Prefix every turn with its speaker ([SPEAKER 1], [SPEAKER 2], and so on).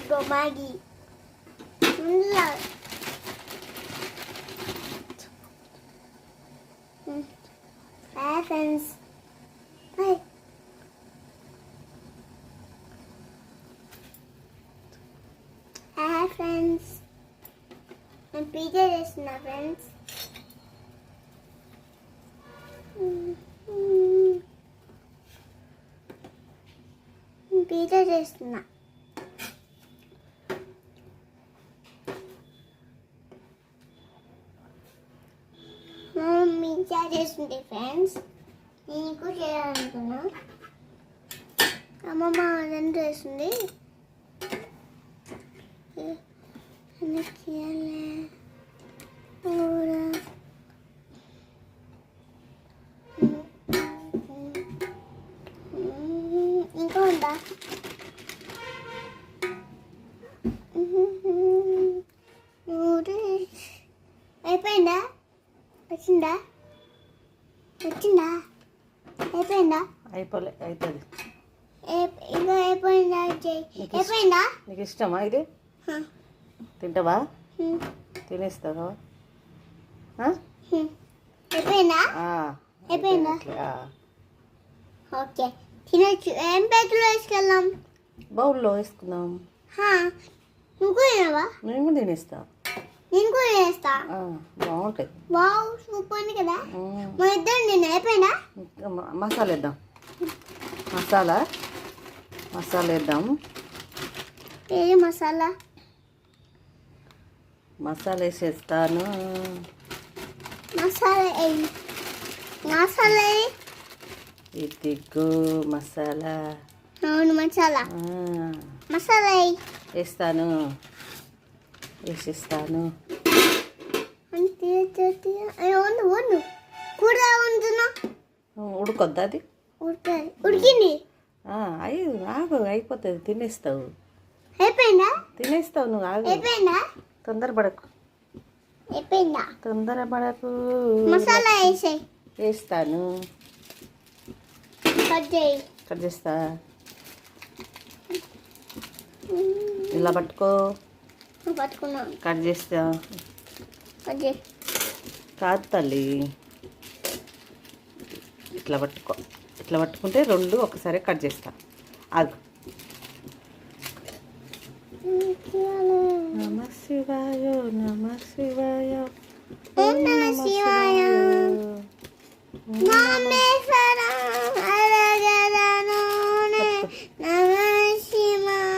[SPEAKER 1] go Maggie. Love. Hi friends. Hi. Hi friends. And Peter is my friends. Peter is not. Mummy చేస్తుంది friends. నేను కూడా చేయాలనుకున్నా. అమ్మమ్మ అదంతా చేస్తుంది. చేయాలి ఇంకా ఉందా? అయిపోయిందా? వచ్చిందా? అయిపోయిందా?
[SPEAKER 2] అయిపోలే, అవుతుంది.
[SPEAKER 1] ఇంకా అయిపోయిందా? అయిపోయిందా?
[SPEAKER 2] నీకు ఇష్టమా ఇది? తింటావా? తినేస్తావా?
[SPEAKER 1] అయిపోయిందా? అయిపోయిందా? ఓకే, తినచ్చు. ఏం ప్లేట్లో వేసుకెళ్దాం?
[SPEAKER 2] బౌల్లో వేసుకుందాం.
[SPEAKER 1] నువ్వు కూడా తినవా?
[SPEAKER 2] నేను కూడా తినేస్తా.
[SPEAKER 1] నేను కూడా తినేస్తా.
[SPEAKER 2] బాగుంటాయి.
[SPEAKER 1] వావ్, సూపర్ ఉంది కదా. మా ఇద్దరు నేను అయిపోయిందా?
[SPEAKER 2] మసాలా వేద్దాం. మసాలా వేద్దాం.
[SPEAKER 1] ఏ మసాలా?
[SPEAKER 2] మసాలా వేసేస్తాను.
[SPEAKER 1] మసాలా
[SPEAKER 2] ఇదిగో మసాలా.
[SPEAKER 1] అవును, మసాలా
[SPEAKER 2] వేస్తాను. వేసేస్తాను.
[SPEAKER 1] కూర వండుతున్నా.
[SPEAKER 2] ఉడకొద్దా అది?
[SPEAKER 1] ఉడికింది.
[SPEAKER 2] ఆగు, అయిపోతుంది. తినేస్తావు.
[SPEAKER 1] అయిపోయిందా?
[SPEAKER 2] తినేస్తావు నువ్వు. ఆగు,
[SPEAKER 1] అయిపోయిందా?
[SPEAKER 2] తొందరపడకు.
[SPEAKER 1] అయిపోయిందా?
[SPEAKER 2] తొందరపడకు.
[SPEAKER 1] మసాలా వేసేయి.
[SPEAKER 2] వేస్తాను.
[SPEAKER 1] కట్
[SPEAKER 2] చేస్తా. ఇలా పట్టుకో.
[SPEAKER 1] పట్టుకున్నా.
[SPEAKER 2] కట్ చేస్తా. కాదు తల్లి, ఇట్లా పట్టుకో. ఇట్లా పట్టుకుంటే రెండు ఒకసారి కట్ చేస్తా. ఆగు. నమ శివాయ, నమ శివాయ,
[SPEAKER 1] ఓం నమ శివాయ.